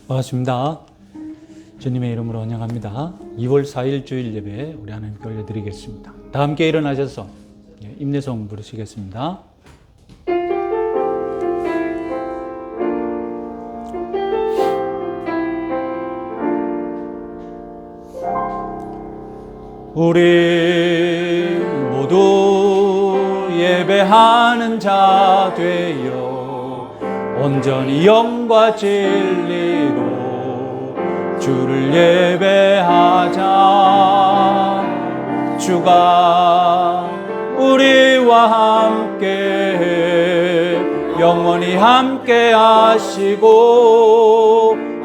반갑습니다. 주님의 이름으로 환영합니다. 2월 4일 주일 예배 우리 하나님께 올려드리겠습니다. 다 함께 일어나셔서 임내송 부르시겠습니다. 우리 모두 예배하는 자 되어 온전히 영과 진리로 주를 예배하자. 주가 우리와 함께 영원히 함께 하시고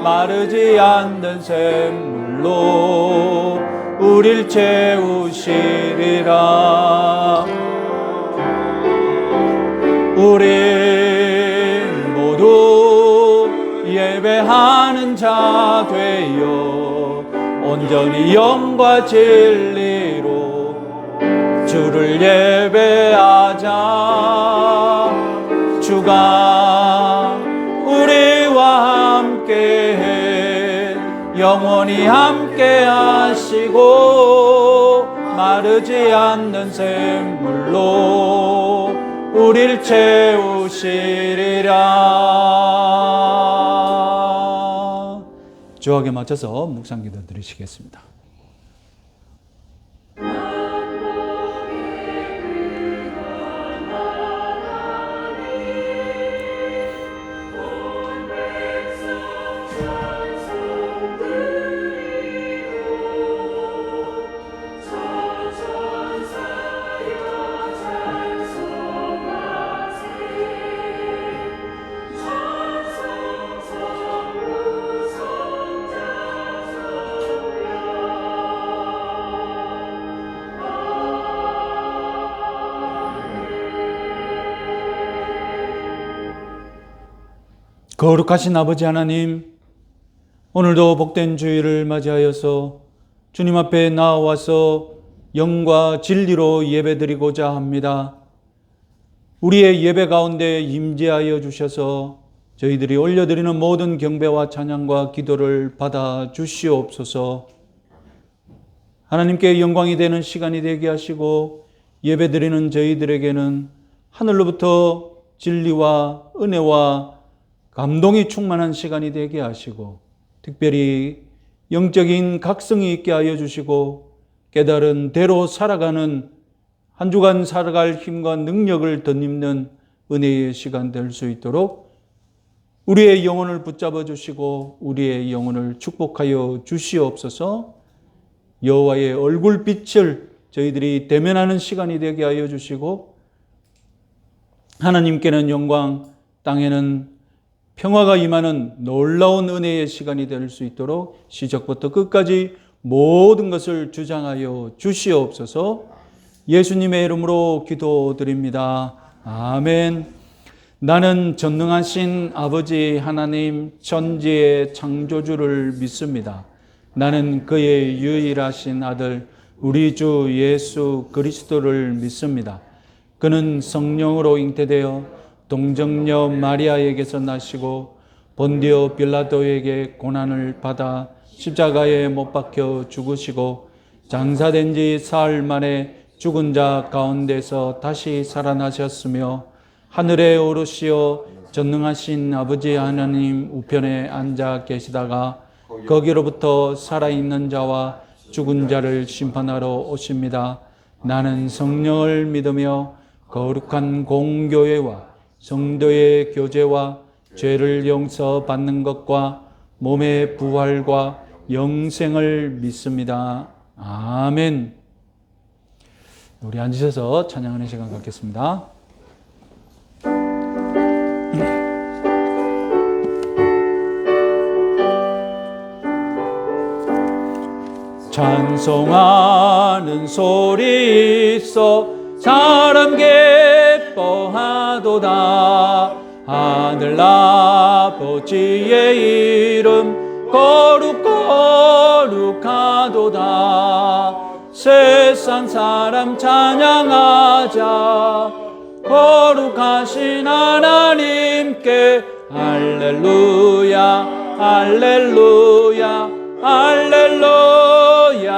마르지 않는 샘물로 우릴 채우시리라. 우리 모두 예배하는 자 되어 온전히 영과 진리로 주를 예배하자. 주가 우리와 함께 영원히 함께 하시고 마르지 않는 샘물로 우릴 채우시리라. 주하게 맞춰서 묵상기도 드리시겠습니다. 거룩하신 아버지 하나님, 오늘도 복된 주일을 맞이하여서 주님 앞에 나와서 영과 진리로 예배드리고자 합니다. 우리의 예배 가운데 임재하여 주셔서 저희들이 올려드리는 모든 경배와 찬양과 기도를 받아 주시옵소서. 하나님께 영광이 되는 시간이 되게 하시고 예배드리는 저희들에게는 하늘로부터 진리와 은혜와 감동이 충만한 시간이 되게 하시고 특별히 영적인 각성이 있게 하여 주시고 깨달은 대로 살아가는 한 주간 살아갈 힘과 능력을 덧입는 은혜의 시간 될 수 있도록 우리의 영혼을 붙잡아 주시고 우리의 영혼을 축복하여 주시옵소서. 여호와의 얼굴빛을 저희들이 대면하는 시간이 되게 하여 주시고 하나님께는 영광, 땅에는 평화가 임하는 놀라운 은혜의 시간이 될 수 있도록 시작부터 끝까지 모든 것을 주장하여 주시옵소서. 예수님의 이름으로 기도드립니다. 아멘. 나는 전능하신 아버지 하나님 천지의 창조주를 믿습니다. 나는 그의 유일하신 아들 우리 주 예수 그리스도를 믿습니다. 그는 성령으로 잉태되어 동정녀 마리아에게서 나시고 본디오 빌라도에게 고난을 받아 십자가에 못 박혀 죽으시고 장사된 지 사흘 만에 죽은 자 가운데서 다시 살아나셨으며 하늘에 오르시어 전능하신 아버지 하나님 우편에 앉아 계시다가 거기로부터 살아있는 자와 죽은 자를 심판하러 오십니다. 나는 성령을 믿으며 거룩한 공교회와 성도의 교제와 죄를 용서받는 것과 몸의 부활과 영생을 믿습니다. 아멘. 우리 앉으셔서 찬양하는 시간 갖겠습니다. 찬송하는 소리 있어 사람 기뻐하도다. 하늘 아버지의 이름 거룩하도다. 세상 사람 찬양하자. 거룩하신 하나님께 할렐루야 할렐루야 할렐루야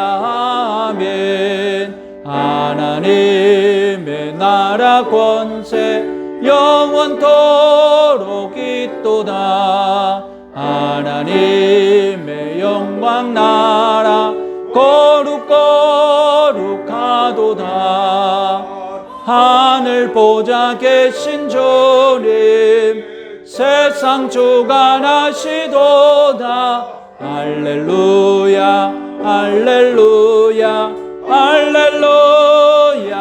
아멘. 하나님의 나라 권세 영원토록 있도다. 하나님의 영광 나라 거룩거룩하도다. 하늘 보좌 계신 주님 세상 주관하시도다. 할렐루야 할렐루야 할렐루야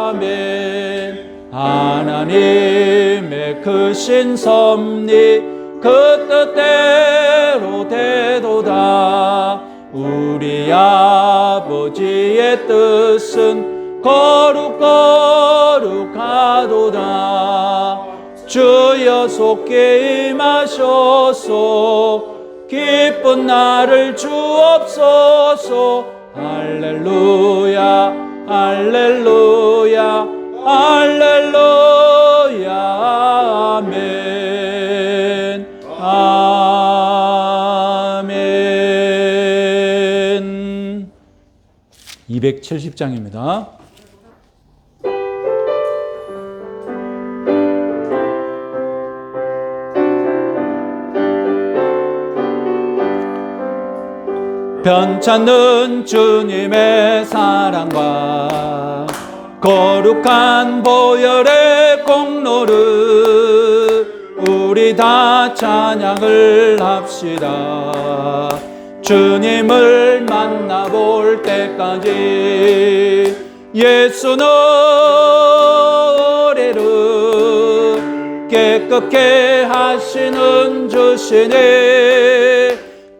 아멘. 하나님의 크신 섭리 그 뜻대로 되도다. 우리 아버지의 뜻은 거룩거룩하도다. 주여 속히 임하소서. 기쁜 날을 주옵소서. 할렐루야 할렐루야 할렐루야 아멘 아멘. 270장입니다. 편찮는 주님의 사랑과 거룩한 보혈의 공로를 우리 다 찬양을 합시다. 주님을 만나볼 때까지 예수 노래를 깨끗게 하시는 주시니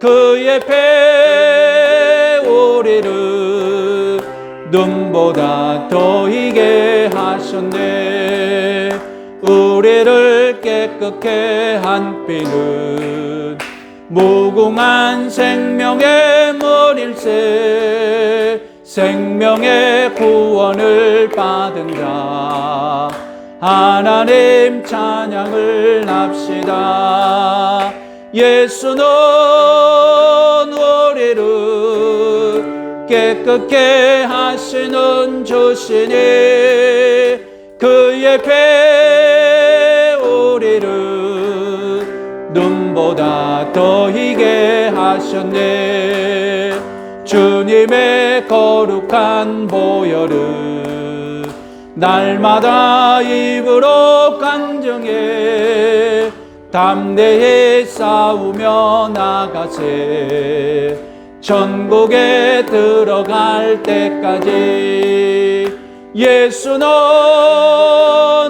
그의 배 우리를 눈보다 더 희게 하셨네. 우리를 깨끗게 한 피는 무궁한 생명의 물일세. 생명의 구원을 받은 자 하나님 찬양을 합시다. 예수는 우리를 깨끗게 하시는 주시니 그의 배 우리를 눈보다 더 희게 하셨네. 주님의 거룩한 보혈을 날마다 입으로 간증해 담대히 싸우며 나가세. 천국에 들어갈 때까지 예수는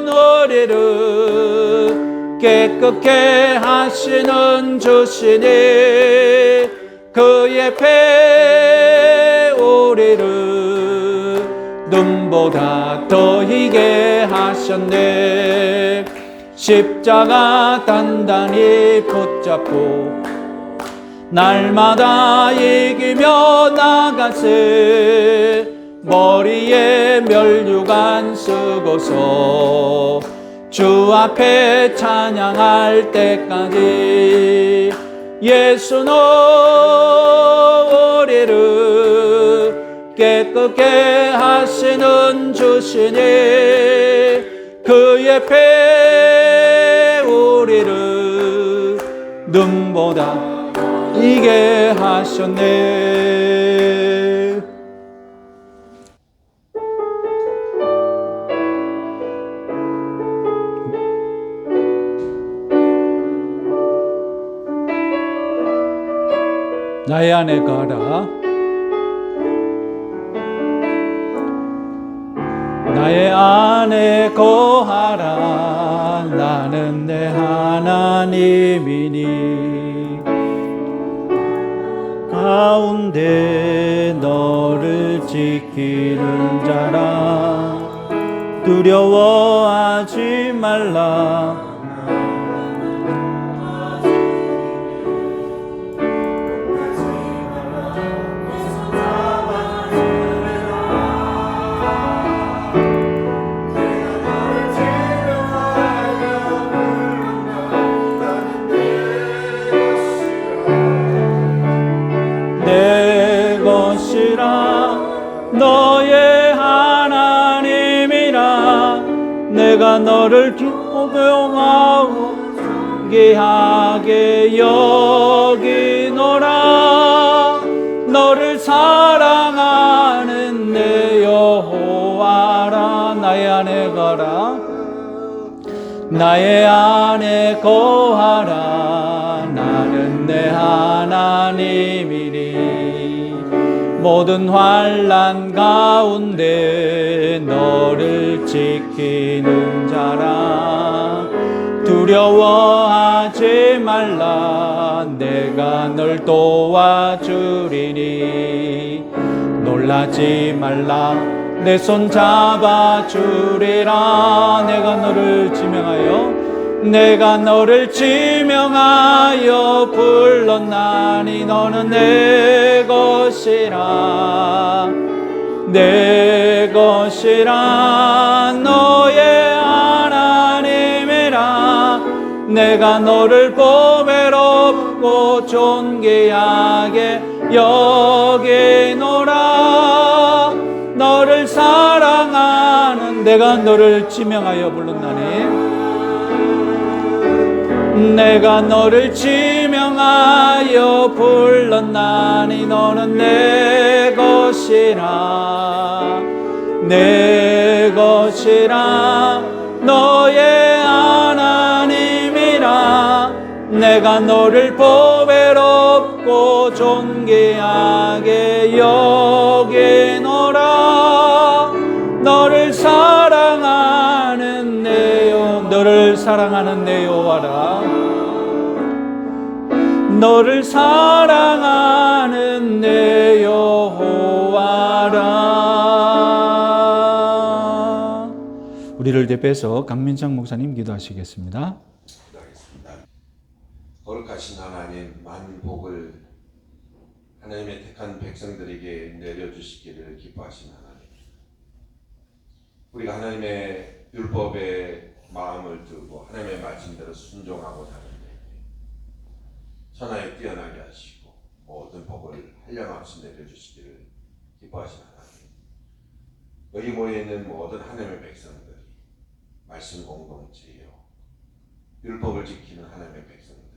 우리를 깨끗게 하시는 주시니 그의 배 우리를 눈보다 더 희게 하셨네. 십자가 단단히 붙잡고 날마다 이기며 나가세. 머리에 면류관 쓰고서 주 앞에 찬양할 때까지 예수는 우리를 깨끗게 하시는 주시니 그의 배 우리를 눈보다 이게 하셨네. 나의 안에 거하라. 나의 안에 거하라. 나는 내 하나님이니 가운데 너를 지키는 자라. 두려워하지 말라. 것이라 너의 하나님이라 내가 너를 기뻐하고 존귀하게 여기노라 너를 사랑하는 내 여호와라 나의 안에 거라 나의 안에 거하라 나는 내 하나님이니 모든 환난 가운데 너를 지키는 자라 두려워하지 말라 내가 널 도와주리니 놀라지 말라 내 손 잡아주리라 내가 너를 지명하여 불렀나니 너는 내 것이라 너의 하나님이라 내가 너를 보배롭고 존귀하게 여기노라 너를 사랑하는 내가 너를 지명하여 불렀나니 내가 너를 지명하여 불렀나니 너는 내 것이라 너의 하나님이라 내가 너를 보배롭고 존귀하게 여기노라 너를 사랑하는 내 여호와라 너를 사랑하는 내 여호와라. 우리를 대표해서 강민창 목사님 기도하시겠습니다. 기도하겠습니다. 거룩하신 하나님, 만복을 하나님의 택한 백성들에게 내려주시기를 기뻐하신 하나님, 우리가 하나님의 율법에 마음을 두고 하나님의 말씀대로 순종하고 사는데 천하에 뛰어나게 하시고 모든 복을 한량없이 내려주시기를 기뻐하신 하나님, 여기 모여있는 모든 하나님의 백성들이 말씀 공동체요 율법을 지키는 하나님의 백성들,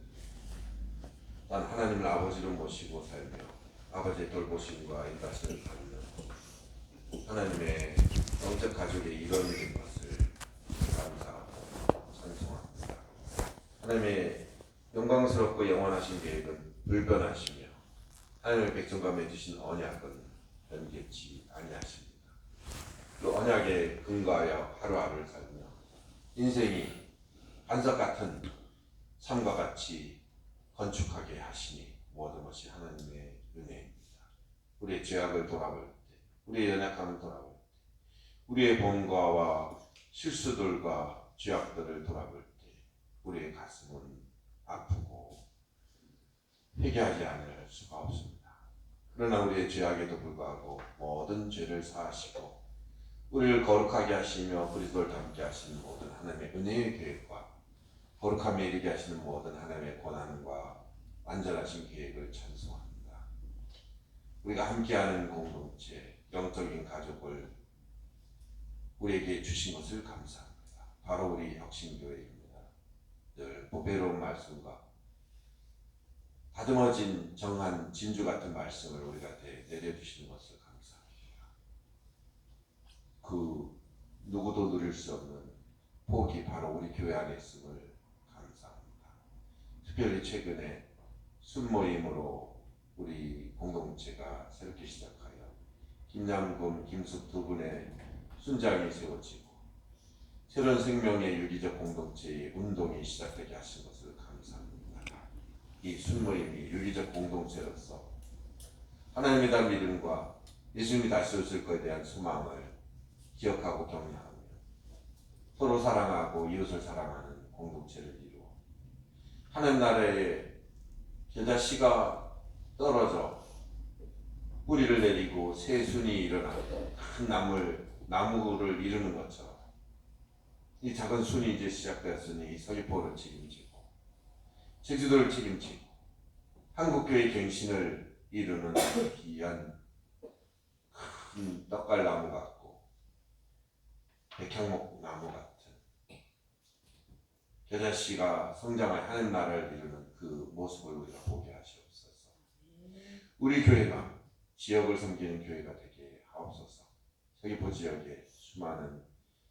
난 하나님을 아버지로 모시고 살며 아버지의 돌보심과 인도하심을 받는 하나님의 영적 가족의 일원이 된 것을 감사하고 찬송합니다. 하나님의 영광스럽고 영원하신 계획은 불변하시며 하나님의 백성과 맺으신 언약은 변개치 아니하십니다. 그 언약에 근거하여 하루하루를 살며 인생이 반석 같은 삶과 같이 건축하게 하시니 모든 것이 하나님의 은혜입니다. 우리의 죄악을 돌아볼 때, 우리의 연약함을 돌아볼 때, 우리의 본과와 실수들과 죄악들을 돌아볼 때 우리의 가슴은 아프고 회개하지 않을 수가 없습니다. 그러나 우리의 죄악에도 불구하고 모든 죄를 사하시고 우리를 거룩하게 하시며 그리스도를 닮게 하시는 모든 하나님의 은혜의 계획과 거룩함에 이르게 하시는 모든 하나님의 고난과 완전하신 계획을 찬송합니다. 우리가 함께하는 공동체, 영적인 가족을 우리에게 주신 것을 감사합니다. 바로 우리 혁신교회입니다. 늘 보배로운 말씀과 다듬어진 정한 진주 같은 말씀을 우리가 내려주시는 것을 감사합니다. 그 누구도 누릴 수 없는 복이 바로 우리 교회 안에 있음을 감사합니다. 특별히 최근에 순모임으로 우리 공동체가 새롭게 시작하여 김양금, 김숙 두 분의 순장이 세워지고 새로운 생명의 유기적 공동체의 운동이 시작되게 하신 것을 감사합니다. 이 순모임이 유기적 공동체로서 하나님에 대한 믿음과 예수님이 다시 오실 것에 대한 소망을 기억하고 격려하며 서로 사랑하고 이웃을 사랑하는 공동체를 이루어 하나님 나라의 겨자 씨가 떨어져 뿌리를 내리고 새 순이 일어나 큰 나무를 이루는 것처럼 이 작은 순이 이제 시작되었으니 서귀포를 책임지고 제주도를 책임지고 한국교회 갱신을 이루는 귀한 큰 떡갈나무 같고 백향목 나무 같은 겨자씨가 성장할 하는 나라를 이루는 그 모습을 우리가 보게 하시옵소서. 우리 교회가 지역을 섬기는 교회가 되게 하옵소서. 서귀포 지역에 수많은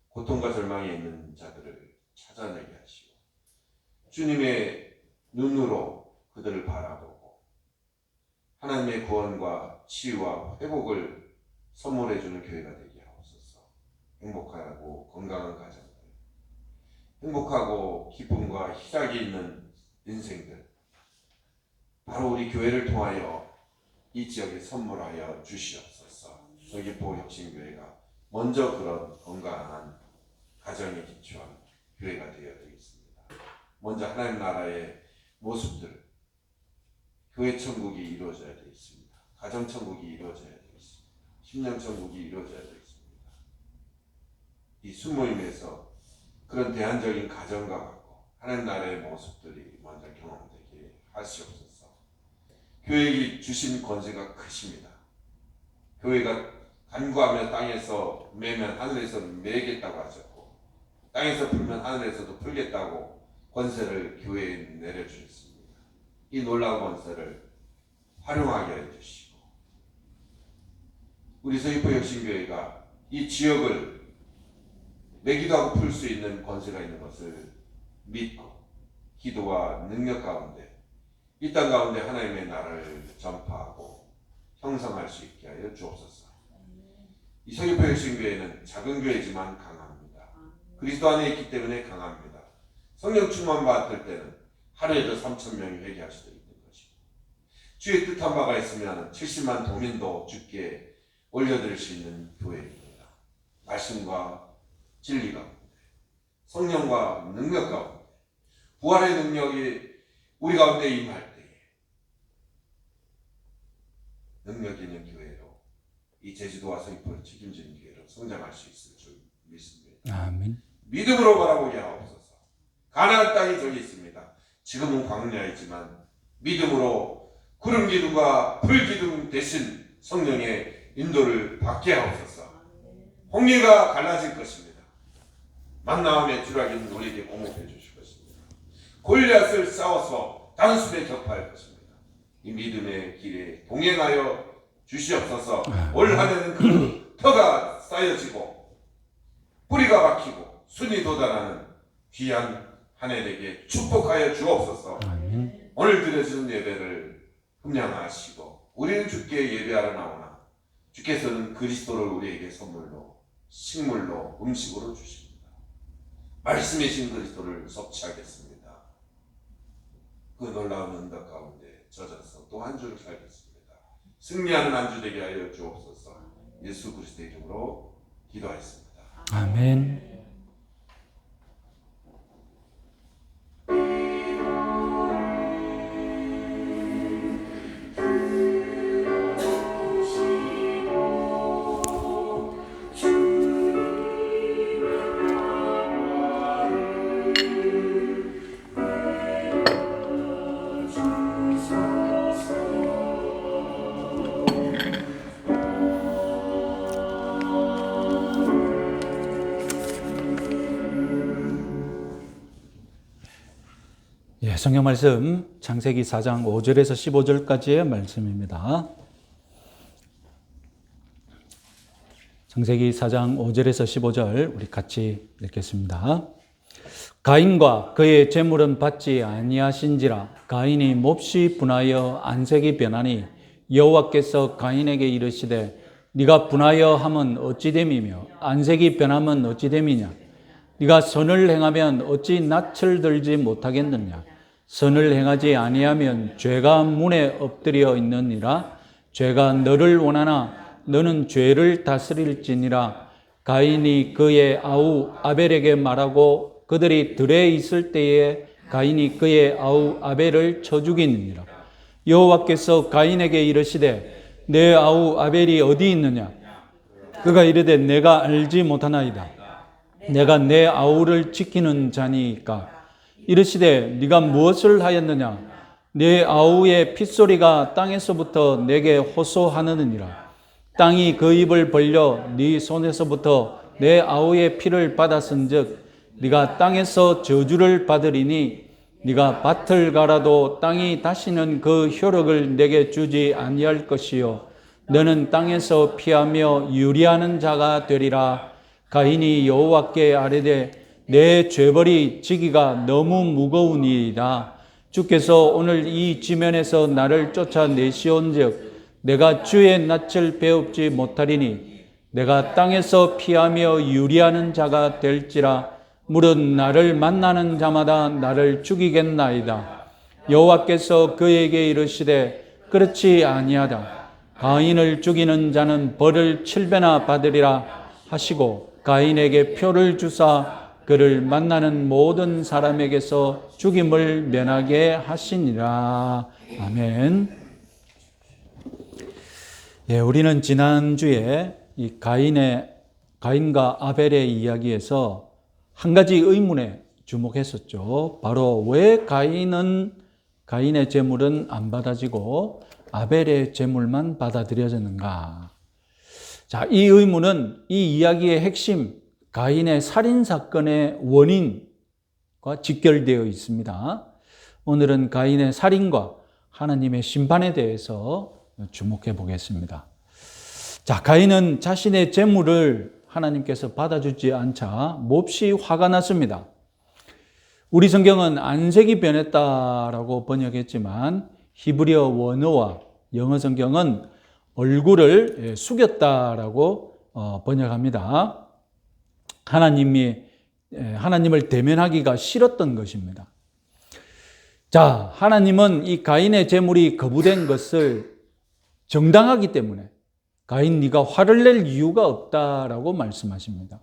고통과 절망에 있는 자들을 찾아내게 하시고 주님의 눈으로 그들을 바라보고 하나님의 구원과 치유와 회복을 선물해 주는 교회가 되게 하옵소서. 행복하고 건강한 가정들, 행복하고 기쁨과 희락이 있는 인생들, 바로 우리 교회를 통하여 이 지역에 선물하여 주시옵소서. 서귀포 혁신교회가 먼저 그런 건강한 가정에 기초한 교회가 되어야 되겠습니다. 먼저 하나님 나라의 모습들, 교회 천국이 이루어져야 되겠습니다. 가정 천국이 이루어져야 되겠습니다. 심령 천국이 이루어져야 되겠습니다. 이 순모임에서 그런 대안적인 가정과 같고 하나님 나라의 모습들이 먼저 경험되게 하시옵소서. 교회에 주신 권세가 크십니다. 교회가 간구하며 땅에서 매면 하늘에서 매겠다고 하셨고 땅에서 풀면 하늘에서도 풀겠다고 권세를 교회에 내려주셨습니다. 이 놀라운 권세를 활용하게 해주시고 우리 서귀포 혁신교회가 이 지역을 매기도 하고 풀 수 있는 권세가 있는 것을 믿고 기도와 능력 가운데 이 땅 가운데 하나님의 나라를 전파하고 형성할 수 있게 하여 주옵소서. 이 서귀포 혁신교회는 작은 교회지만 강합니다. 그리스도 안에 있기 때문에 강합니다. 성령 충만 받을 때는 하루에도 3,000명이 회개할 수도 있는 것이고 주의 뜻한 바가 있으면 70만 도민도 주께 올려드릴 수 있는 교회입니다. 말씀과 진리 가운데 성령과 능력 가운데 부활의 능력이 우리 가운데 임할 때에 능력 있는 교회로 이 제주도와 서귀포를 책임지는 교회로 성장할 수 있을 줄 믿습니다. 아멘. 믿음으로 바라보게 하옵소서. 가나안 땅이 저기 있습니다. 지금은 광야이지만 믿음으로 구름 기둥과 불 기둥 대신 성령의 인도를 받게 하옵소서. 홍해가 갈라질 것입니다. 만나함의 주라기는 우리에게 공급해 주실 것입니다. 골리앗을 싸워서 단숨에 격파할 것입니다. 이 믿음의 길에 동행하여 주시옵소서. 올 한해는 그 터가 쌓여지고 뿌리가 박히고 순이 돋아나는 귀한 한 해 되게 축복하여 주옵소서. 오늘 드려지는 예배를 흠량하시고 우리는 주께 예배하러 나오나 주께서는 그리스도를 우리에게 선물로 식물로 음식으로 주십니다. 말씀이신 그리스도를 섭취하겠습니다. 그 놀라운 응답 가운데 젖어서 또 한 주를 살겠습니다. 승리하는 한 주 되게 하여 주옵소서. 예수 그리스도의 이름으로 기도하였습니다. 아멘. 성경 말씀 창세기 4장 5절에서 15절까지의 말씀입니다. 창세기 4장 5절에서 15절 우리 같이 읽겠습니다. 가인과 그의 재물은 받지 아니하신지라 가인이 몹시 분하여 안색이 변하니 여호와께서 가인에게 이르시되 네가 분하여 함은 어찌 됨이며 안색이 변함은 어찌 됨이냐 네가 선을 행하면 어찌 낯을 들지 못하겠느냐 선을 행하지 아니하면 죄가 문에 엎드려 있느니라 죄가 너를 원하나 너는 죄를 다스릴지니라. 가인이 그의 아우 아벨에게 말하고 그들이 들에 있을 때에 가인이 그의 아우 아벨을 쳐 죽이니라. 여호와께서 가인에게 이르시되 내 아우 아벨이 어디 있느냐? 그가 이르되 내가 알지 못하나이다. 내가 내 아우를 지키는 자니까. 이르시되 네가 무엇을 하였느냐? 내 아우의 핏소리가 땅에서부터 내게 호소하느니라. 땅이 그 입을 벌려 네 손에서부터 내 아우의 피를 받았은즉 네가 땅에서 저주를 받으리니 네가 밭을 갈아도 땅이 다시는 그 효력을 내게 주지 아니할 것이요 너는 땅에서 피하며 유리하는 자가 되리라. 가인이 여호와께 아뢰되 내 죄벌이 지기가 너무 무거우니이다. 주께서 오늘 이 지면에서 나를 쫓아내시온즉 내가 주의 낯을 배웁지 못하리니 내가 땅에서 피하며 유리하는 자가 될지라. 무릇 나를 만나는 자마다 나를 죽이겠나이다. 여호와께서 그에게 이르시되 그렇지 아니하다. 가인을 죽이는 자는 벌을 7배나 받으리라 하시고 가인에게 표를 주사 그를 만나는 모든 사람에게서 죽임을 면하게 하시니라. 아멘. 예, 우리는 지난주에 이 가인과 아벨의 이야기에서 한 가지 의문에 주목했었죠. 바로 왜 가인의 제물은 안 받아지고 아벨의 제물만 받아들여졌는가? 자, 이 의문은 이 이야기의 핵심, 가인의 살인 사건의 원인과 직결되어 있습니다. 오늘은 가인의 살인과 하나님의 심판에 대해서 주목해 보겠습니다. 자, 가인은 자신의 제물을 하나님께서 받아주지 않자 몹시 화가 났습니다. 우리 성경은 안색이 변했다라고 번역했지만 히브리어 원어와 영어 성경은 얼굴을 숙였다라고 번역합니다. 하나님을 대면하기가 싫었던 것입니다. 자, 하나님은 이 가인의 제물이 거부된 것을 정당하기 때문에 가인 네가 화를 낼 이유가 없다라고 말씀하십니다.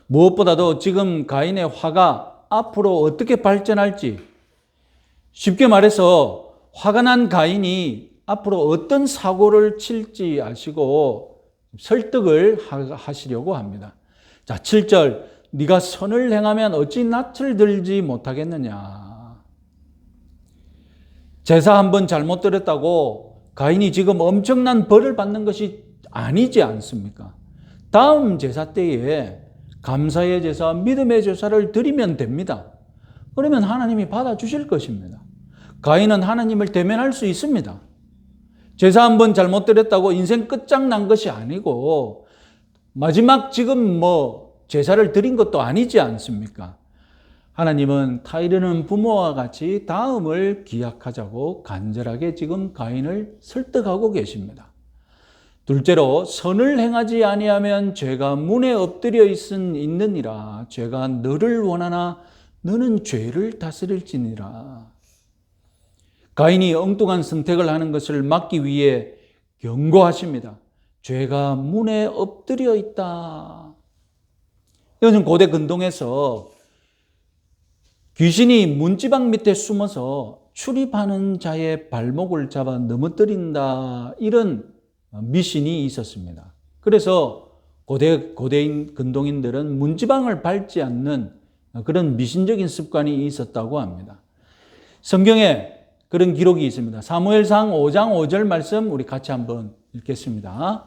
무엇보다도 지금 가인의 화가 앞으로 어떻게 발전할지, 쉽게 말해서 화가 난 가인이 앞으로 어떤 사고를 칠지 아시고 설득을 하시려고 합니다. 자, 7절 네가 선을 행하면 어찌 낯을 들지 못하겠느냐. 제사 한번 잘못 드렸다고 가인이 지금 엄청난 벌을 받는 것이 아니지 않습니까? 다음 제사 때에 감사의 제사, 믿음의 제사를 드리면 됩니다. 그러면 하나님이 받아주실 것입니다. 가인은 하나님을 대면할 수 있습니다. 제사 한번 잘못 드렸다고 인생 끝장난 것이 아니고 마지막 지금 제사를 드린 것도 아니지 않습니까? 하나님은 타이르는 부모와 같이 다음을 기약하자고 간절하게 지금 가인을 설득하고 계십니다. 둘째로 선을 행하지 아니하면 죄가 문에 엎드려 있느니라. 죄가 너를 원하나 너는 죄를 다스릴지니라. 가인이 엉뚱한 선택을 하는 것을 막기 위해 경고하십니다. 죄가 문에 엎드려 있다. 이것은 고대 근동에서 귀신이 문지방 밑에 숨어서 출입하는 자의 발목을 잡아 넘어뜨린다, 이런 미신이 있었습니다. 그래서 고대인 근동인들은 문지방을 밟지 않는 그런 미신적인 습관이 있었다고 합니다. 성경에 그런 기록이 있습니다. 사무엘상 5장 5절 말씀 우리 같이 한번 읽겠습니다.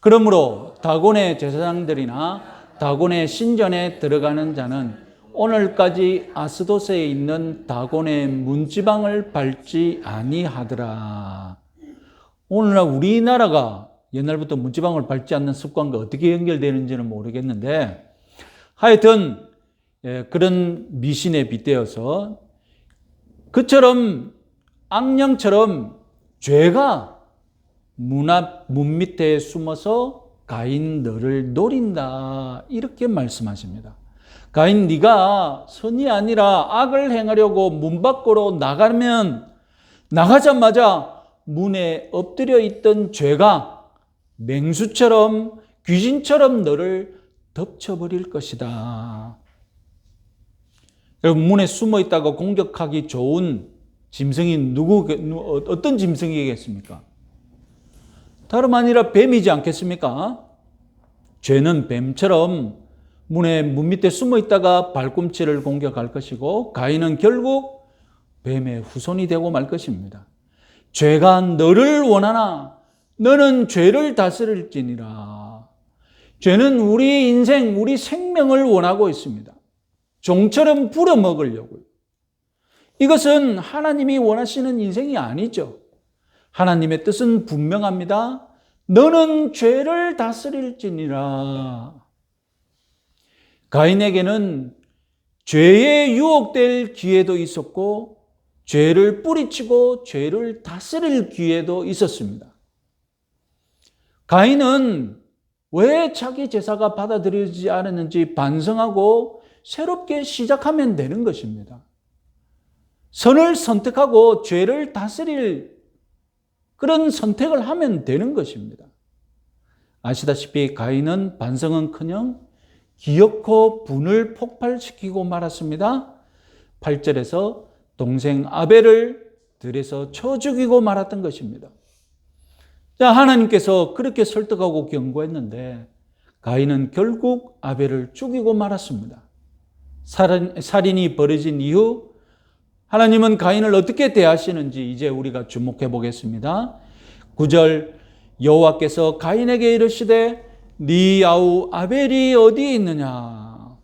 그러므로 다곤의 제사장들이나 다곤의 신전에 들어가는 자는 오늘까지 아스도스에 있는 다곤의 문지방을 밟지 아니하더라. 오늘날 우리나라가 옛날부터 문지방을 밟지 않는 습관과 어떻게 연결되는지는 모르겠는데 하여튼 그런 미신에 빗대어서 그처럼 악령처럼 죄가 문 밑에 숨어서 가인 너를 노린다, 이렇게 말씀하십니다. 가인 네가 선이 아니라 악을 행하려고 문 밖으로 나가면 나가자마자 문에 엎드려 있던 죄가 맹수처럼 귀신처럼 너를 덮쳐버릴 것이다. 여러분, 문에 숨어 있다가 공격하기 좋은 짐승이 어떤 짐승이겠습니까? 다름 아니라 뱀이지 않겠습니까? 죄는 뱀처럼 문 밑에 숨어 있다가 발꿈치를 공격할 것이고 가인은 결국 뱀의 후손이 되고 말 것입니다. 죄가 너를 원하나 너는 죄를 다스릴지니라. 죄는 우리 인생, 우리 생명을 원하고 있습니다. 종처럼 부려먹으려고요. 이것은 하나님이 원하시는 인생이 아니죠. 하나님의 뜻은 분명합니다. 너는 죄를 다스릴지니라. 가인에게는 죄에 유혹될 기회도 있었고 죄를 뿌리치고 죄를 다스릴 기회도 있었습니다. 가인은 왜 자기 제사가 받아들여지지 않았는지 반성하고 새롭게 시작하면 되는 것입니다. 선을 선택하고 죄를 다스릴 그런 선택을 하면 되는 것입니다. 아시다시피 가인은 반성은커녕 기어코 분을 폭발시키고 말았습니다. 8절에서 동생 아벨을 들에서 쳐 죽이고 말았던 것입니다. 자, 하나님께서 그렇게 설득하고 경고했는데 가인은 결국 아벨을 죽이고 말았습니다. 살인이 벌어진 이후 하나님은 가인을 어떻게 대하시는지 이제 우리가 주목해 보겠습니다. 9절 여호와께서 가인에게 이르시되 네 아우 아벨이 어디 있느냐?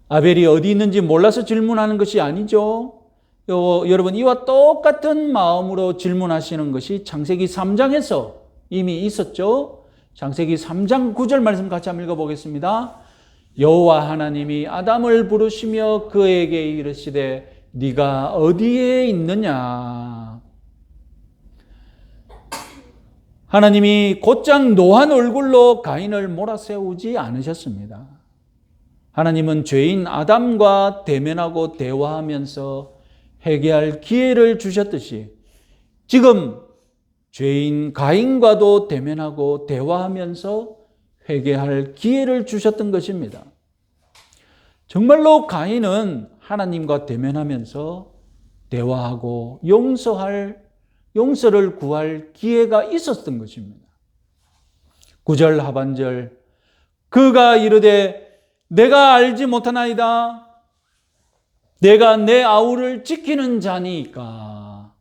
아벨이 어디 있는지 몰라서 질문하는 것이 아니죠. 여러분 이와 똑같은 마음으로 질문하시는 것이 창세기 3장에서 이미 있었죠. 창세기 3장 9절 말씀 같이 한번 읽어보겠습니다. 여호와 하나님이 아담을 부르시며 그에게 이르시되 네가 어디에 있느냐? 하나님이 곧장 노한 얼굴로 가인을 몰아세우지 않으셨습니다. 하나님은 죄인 아담과 대면하고 대화하면서 회개할 기회를 주셨듯이 지금 죄인 가인과도 대면하고 대화하면서 회개할 기회를 주셨던 것입니다. 정말로 가인은 하나님과 대면하면서 대화하고 용서를 구할 기회가 있었던 것입니다. 9절 하반절 그가 이르되 내가 알지 못하나이다. 내가 내 아우를 지키는 자니까.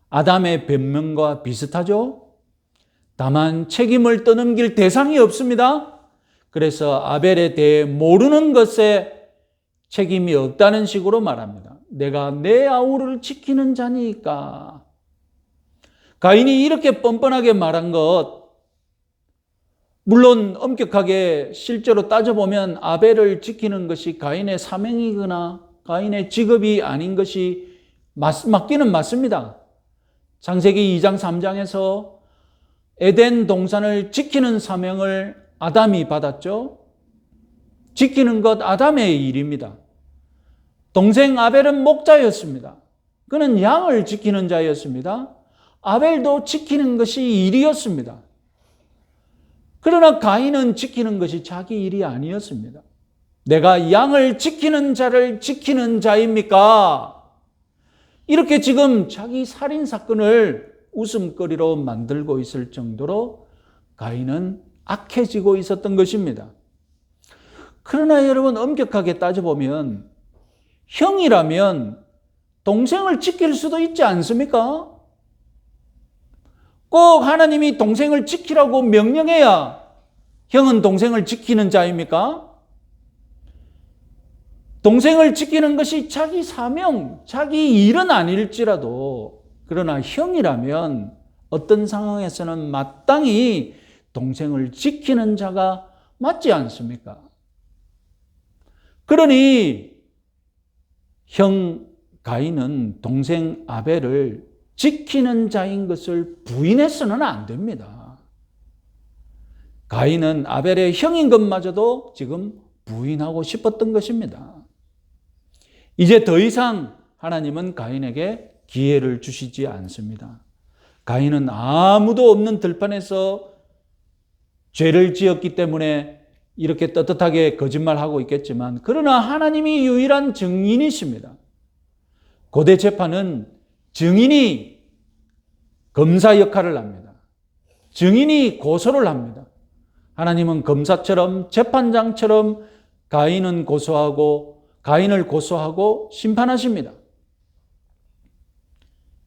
아담의 변명과 비슷하죠? 다만 책임을 떠넘길 대상이 없습니다. 그래서 아벨에 대해 모르는 것에 책임이 없다는 식으로 말합니다. 내가 내 아우를 지키는 자니까. 가인이 이렇게 뻔뻔하게 말한 것, 물론 엄격하게 실제로 따져보면 아벨을 지키는 것이 가인의 사명이거나 가인의 직업이 아닌 것이 맞기는 맞습니다. 창세기 2장 3장에서 에덴 동산을 지키는 사명을 아담이 받았죠. 지키는 것 아담의 일입니다. 동생 아벨은 목자였습니다. 그는 양을 지키는 자였습니다. 아벨도 지키는 것이 일이었습니다. 그러나 가인은 지키는 것이 자기 일이 아니었습니다. 내가 양을 지키는 자를 지키는 자입니까? 이렇게 지금 자기 살인 사건을 웃음거리로 만들고 있을 정도로 가인은 악해지고 있었던 것입니다. 그러나 여러분 엄격하게 따져보면 형이라면 동생을 지킬 수도 있지 않습니까? 꼭 하나님이 동생을 지키라고 명령해야 형은 동생을 지키는 자입니까? 동생을 지키는 것이 자기 사명, 자기 일은 아닐지라도 그러나 형이라면 어떤 상황에서는 마땅히 동생을 지키는 자가 맞지 않습니까? 그러니 형 가인은 동생 아벨을 지키는 자인 것을 부인해서는 안 됩니다. 가인은 아벨의 형인 것마저도 지금 부인하고 싶었던 것입니다. 이제 더 이상 하나님은 가인에게 기회를 주시지 않습니다. 가인은 아무도 없는 들판에서 죄를 지었기 때문에 이렇게 떳떳하게 거짓말하고 있겠지만 그러나 하나님이 유일한 증인이십니다. 고대 재판은 증인이 검사 역할을 합니다. 증인이 고소를 합니다. 하나님은 검사처럼 재판장처럼 가인을 고소하고 심판하십니다.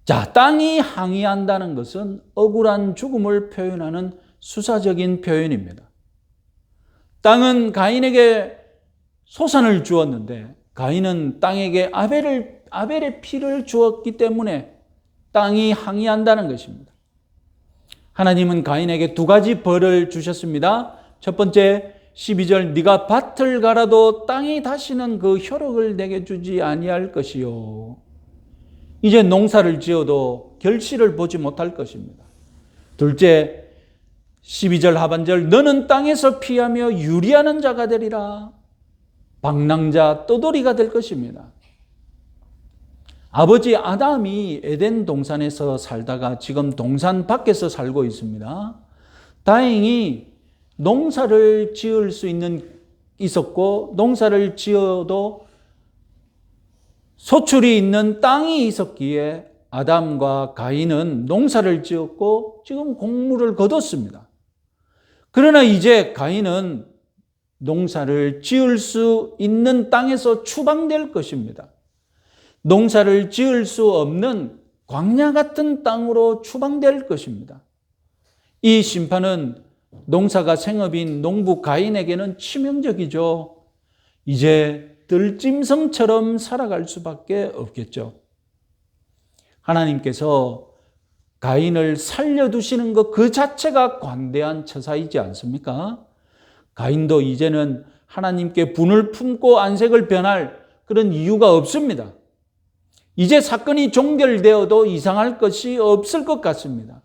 자, 땅이 항의한다는 것은 억울한 죽음을 표현하는 수사적인 표현입니다. 땅은 가인에게 소산을 주었는데 가인은 땅에게 아벨의 피를 주었기 때문에 땅이 항의한다는 것입니다. 하나님은 가인에게 두 가지 벌을 주셨습니다. 첫 번째 12절, 네가 밭을 갈아도 땅이 다시는 그 효력을 내게 주지 아니할 것이요. 이제 농사를 지어도 결실을 보지 못할 것입니다. 둘째 12절 하반절, 너는 땅에서 피하며 유리하는 자가 되리라. 방랑자 떠돌이가 될 것입니다. 아버지 아담이 에덴 동산에서 살다가 지금 동산 밖에서 살고 있습니다. 다행히 농사를 지을 수 있었고 농사를 지어도 소출이 있는 땅이 있었기에 아담과 가인은 농사를 지었고 지금 곡물을 거뒀습니다. 그러나 이제 가인은 농사를 지을 수 있는 땅에서 추방될 것입니다. 농사를 지을 수 없는 광야 같은 땅으로 추방될 것입니다. 이 심판은 농사가 생업인 농부 가인에게는 치명적이죠. 이제 들짐승처럼 살아갈 수밖에 없겠죠. 하나님께서 가인을 살려두시는 것 그 자체가 관대한 처사이지 않습니까? 가인도 이제는 하나님께 분을 품고 안색을 변할 그런 이유가 없습니다. 이제 사건이 종결되어도 이상할 것이 없을 것 같습니다.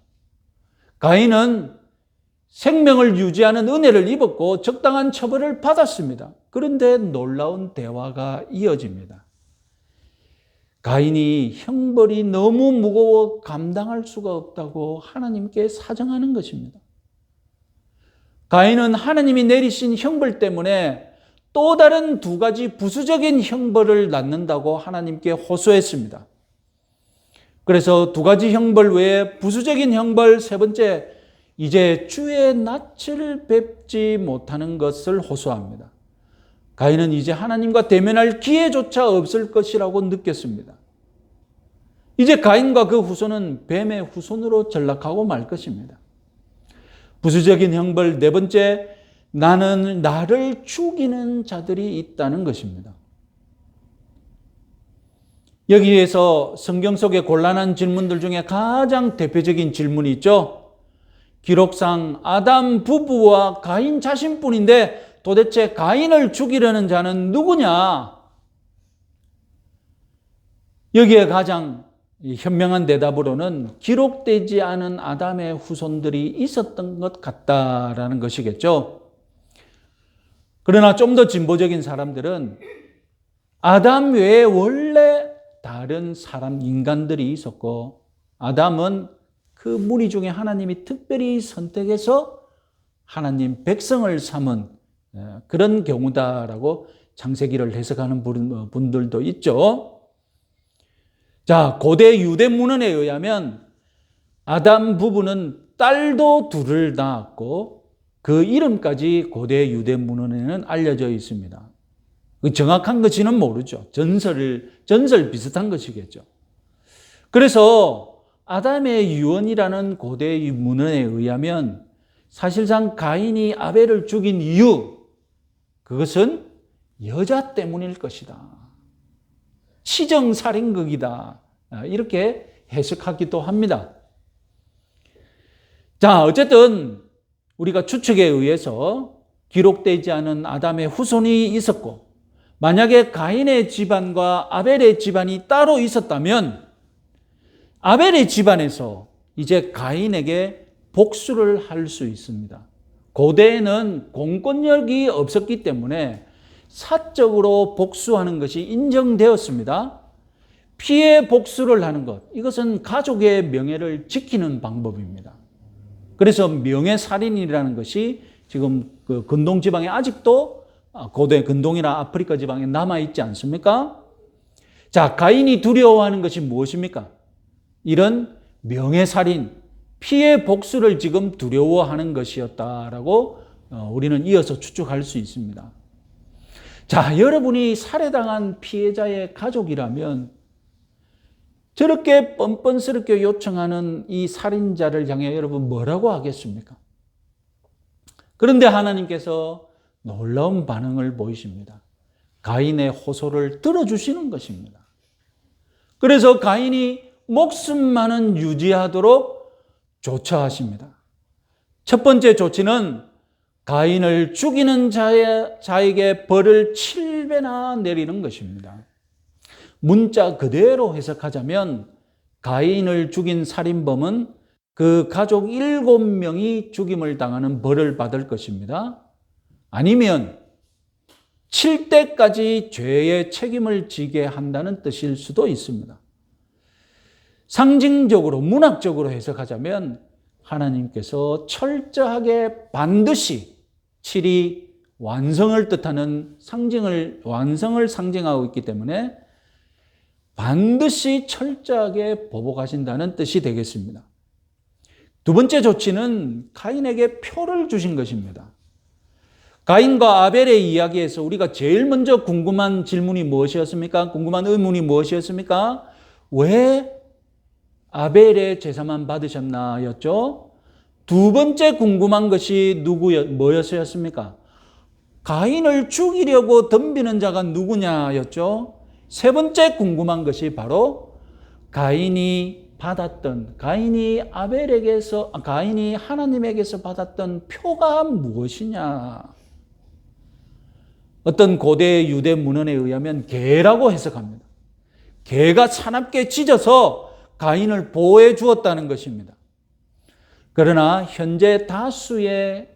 가인은 생명을 유지하는 은혜를 입었고 적당한 처벌을 받았습니다. 그런데 놀라운 대화가 이어집니다. 가인이 형벌이 너무 무거워 감당할 수가 없다고 하나님께 사정하는 것입니다. 가인은 하나님이 내리신 형벌 때문에 또 다른 두 가지 부수적인 형벌을 낳는다고 하나님께 호소했습니다. 그래서 두 가지 형벌 외에 부수적인 형벌 세 번째, 이제 주의 낯을 뵙지 못하는 것을 호소합니다. 가인은 이제 하나님과 대면할 기회조차 없을 것이라고 느꼈습니다. 이제 가인과 그 후손은 뱀의 후손으로 전락하고 말 것입니다. 부수적인 형벌 네 번째, 나를 죽이는 자들이 있다는 것입니다. 여기에서 성경 속의 곤란한 질문들 중에 가장 대표적인 질문이 있죠. 기록상 아담 부부와 가인 자신뿐인데 도대체 가인을 죽이려는 자는 누구냐? 여기에 가장 현명한 대답으로는 기록되지 않은 아담의 후손들이 있었던 것 같다라는 것이겠죠. 그러나 좀 더 진보적인 사람들은 아담 외에 원래 다른 인간들이 있었고 아담은 그 무리 중에 하나님이 특별히 선택해서 하나님 백성을 삼은 그런 경우다라고 창세기를 해석하는 분들도 있죠. 자, 고대 유대 문헌에 의하면 아담 부부는 딸도 둘을 낳았고 그 이름까지 고대 유대 문헌에는 알려져 있습니다. 정확한 것인지는 모르죠. 전설 비슷한 것이겠죠. 그래서 아담의 유언이라는 고대 문헌에 의하면 사실상 가인이 아벨을 죽인 이유, 그것은 여자 때문일 것이다. 치정살인극이다. 이렇게 해석하기도 합니다. 자, 어쨌든 우리가 추측에 의해서 기록되지 않은 아담의 후손이 있었고 만약에 가인의 집안과 아벨의 집안이 따로 있었다면 아벨의 집안에서 이제 가인에게 복수를 할 수 있습니다. 고대에는 공권력이 없었기 때문에 사적으로 복수하는 것이 인정되었습니다. 피해 복수를 하는 것, 이것은 가족의 명예를 지키는 방법입니다. 그래서 명예살인이라는 것이 지금 그 근동 지방에 아직도 고대 근동이나 아프리카 지방에 남아있지 않습니까? 자, 가인이 두려워하는 것이 무엇입니까? 이런 명예살인, 피해 복수를 지금 두려워하는 것이었다라고 우리는 이어서 추측할 수 있습니다. 자, 여러분이 살해당한 피해자의 가족이라면 저렇게 뻔뻔스럽게 요청하는 이 살인자를 향해 여러분 뭐라고 하겠습니까? 그런데 하나님께서 놀라운 반응을 보이십니다. 가인의 호소를 들어주시는 것입니다. 그래서 가인이 목숨만은 유지하도록 조처하십니다. 첫 번째 조치는 가인을 죽이는 자에게 벌을 7배나 내리는 것입니다. 문자 그대로 해석하자면 가인을 죽인 살인범은 그 가족 7명이 죽임을 당하는 벌을 받을 것입니다. 아니면 7대까지 죄의 책임을 지게 한다는 뜻일 수도 있습니다. 상징적으로, 문학적으로 해석하자면 하나님께서 철저하게 반드시 7이 완성을 뜻하는 완성을 상징하고 있기 때문에 반드시 철저하게 보복하신다는 뜻이 되겠습니다. 두 번째 조치는 가인에게 표를 주신 것입니다. 가인과 아벨의 이야기에서 우리가 제일 먼저 궁금한 질문이 무엇이었습니까? 궁금한 의문이 무엇이었습니까? 왜 아벨의 제사만 받으셨나 였죠? 두 번째 궁금한 것이 뭐였습니까? 가인을 죽이려고 덤비는 자가 누구냐 였죠? 세 번째 궁금한 것이 바로 가인이 하나님에게서 받았던 표가 무엇이냐? 어떤 고대 유대 문헌에 의하면 개라고 해석합니다. 개가 사납게 짖어서 가인을 보호해 주었다는 것입니다. 그러나 현재 다수의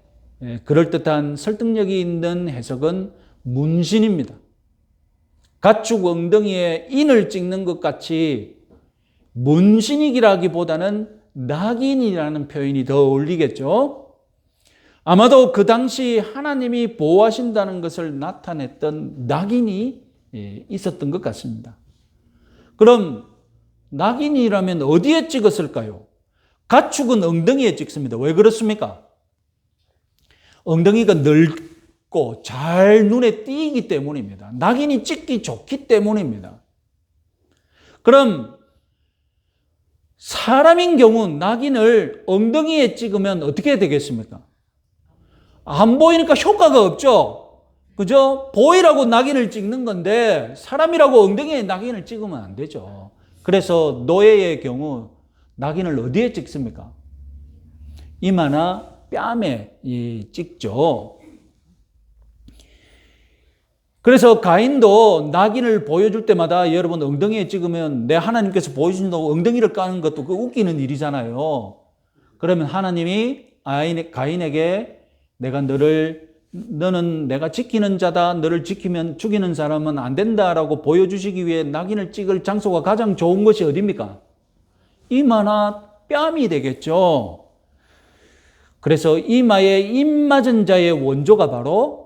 그럴듯한 설득력이 있는 해석은 문신입니다. 가축 엉덩이에 인을 찍는 것 같이 문신이라기보다는 낙인이라는 표현이 더 어울리겠죠. 아마도 그 당시 하나님이 보호하신다는 것을 나타냈던 낙인이 있었던 것 같습니다. 그럼 낙인이라면 어디에 찍었을까요? 가축은 엉덩이에 찍습니다. 왜 그렇습니까? 엉덩이가 넓고 잘 눈에 띄기 때문입니다. 낙인이 찍기 좋기 때문입니다. 그럼 사람인 경우 낙인을 엉덩이에 찍으면 어떻게 되겠습니까? 안 보이니까 효과가 없죠. 그죠? 보이라고 낙인을 찍는 건데 사람이라고 엉덩이에 낙인을 찍으면 안 되죠. 그래서 노예의 경우 낙인을 어디에 찍습니까? 이마나 뺨에 찍죠. 그래서 가인도 낙인을 보여줄 때마다 여러분 엉덩이에 찍으면 내 하나님께서 보여준다고 엉덩이를 까는 것도 그 웃기는 일이잖아요. 그러면 하나님이 가인에게 너는 내가 지키는 자다. 너를 지키면 죽이는 사람은 안 된다라고 보여주시기 위해 낙인을 찍을 장소가 가장 좋은 것이 어디입니까? 이마나 뺨이 되겠죠. 그래서 이마에 입 맞은 자의 원조가 바로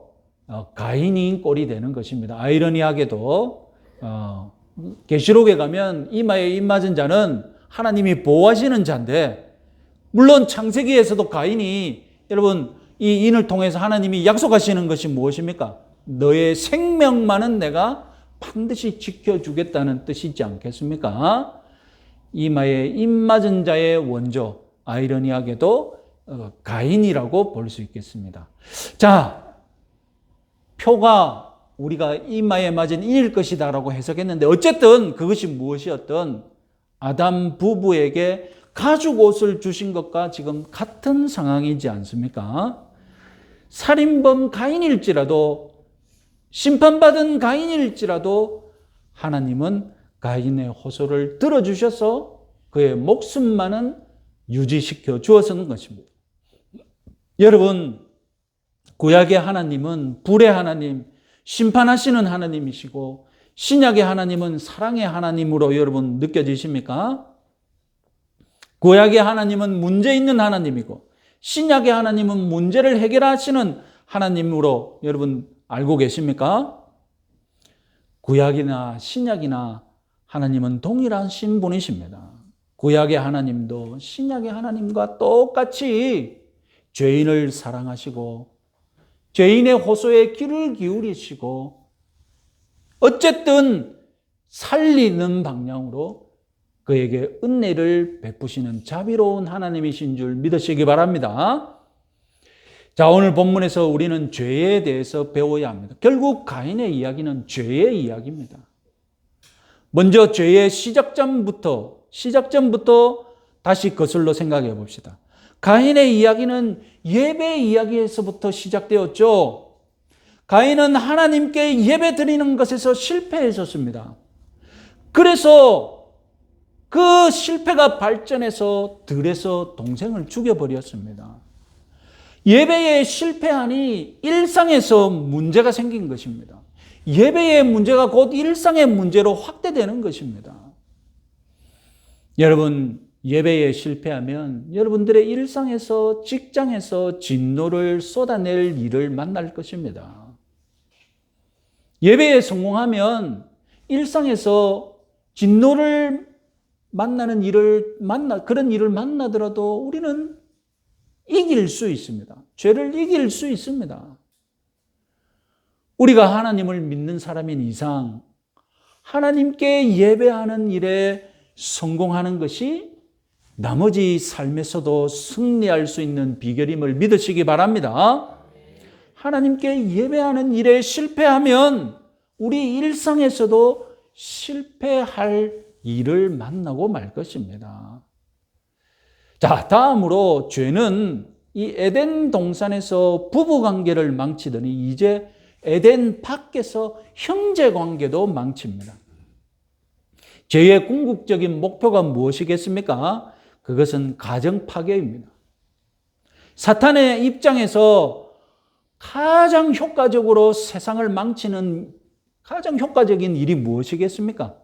가인인 꼴이 되는 것입니다. 아이러니하게도 계시록에 가면 이마에 입 맞은 자는 하나님이 보호하시는 자인데, 물론 창세기에서도 가인이 여러분 이 인을 통해서 하나님이 약속하시는 것이 무엇입니까? 너의 생명만은 내가 반드시 지켜주겠다는 뜻이지 않겠습니까? 이마에 입 맞은 자의 원조, 아이러니하게도 가인이라고 볼 수 있겠습니다. 자, 표가 우리가 이마에 맞은 인일 것이다 라고 해석했는데, 어쨌든 그것이 무엇이었든 아담 부부에게 가죽 옷을 주신 것과 지금 같은 상황이지 않습니까? 살인범 가인일지라도, 심판받은 가인일지라도 하나님은 가인의 호소를 들어주셔서 그의 목숨만은 유지시켜 주었는 것입니다. 여러분, 구약의 하나님은 불의 하나님, 심판하시는 하나님이시고, 신약의 하나님은 사랑의 하나님으로 여러분 느껴지십니까? 구약의 하나님은 문제 있는 하나님이고, 신약의 하나님은 문제를 해결하시는 하나님으로 여러분 알고 계십니까? 구약이나 신약이나 하나님은 동일하신 분이십니다. 구약의 하나님도 신약의 하나님과 똑같이 죄인을 사랑하시고 죄인의 호소에 귀를 기울이시고 어쨌든 살리는 방향으로 그에게 은혜를 베푸시는 자비로운 하나님이신 줄 믿으시기 바랍니다. 자, 오늘 본문에서 우리는 죄에 대해서 배워야 합니다. 결국 가인의 이야기는 죄의 이야기입니다. 먼저 죄의 시작점부터 다시 거슬러 생각해 봅시다. 가인의 이야기는 예배 이야기에서부터 시작되었죠. 가인은 하나님께 예배 드리는 것에서 실패했었습니다. 그래서 그 실패가 발전해서 들에서 동생을 죽여버렸습니다. 예배에 실패하니 일상에서 문제가 생긴 것입니다. 예배의 문제가 곧 일상의 문제로 확대되는 것입니다. 여러분, 예배에 실패하면 여러분들의 일상에서, 직장에서 진노를 쏟아낼 일을 만날 것입니다. 예배에 성공하면 일상에서 진노를 만나는 그런 일을 만나더라도 우리는 이길 수 있습니다. 죄를 이길 수 있습니다. 우리가 하나님을 믿는 사람인 이상 하나님께 예배하는 일에 성공하는 것이 나머지 삶에서도 승리할 수 있는 비결임을 믿으시기 바랍니다. 하나님께 예배하는 일에 실패하면 우리 일상에서도 실패할 일을 만나고 말 것입니다. 자, 다음으로 죄는 이 에덴 동산에서 부부관계를 망치더니 이제 에덴 밖에서 형제관계도 망칩니다. 죄의 궁극적인 목표가 무엇이겠습니까? 그것은 가정 파괴입니다. 사탄의 입장에서 가장 효과적으로 세상을 망치는 가장 효과적인 일이 무엇이겠습니까?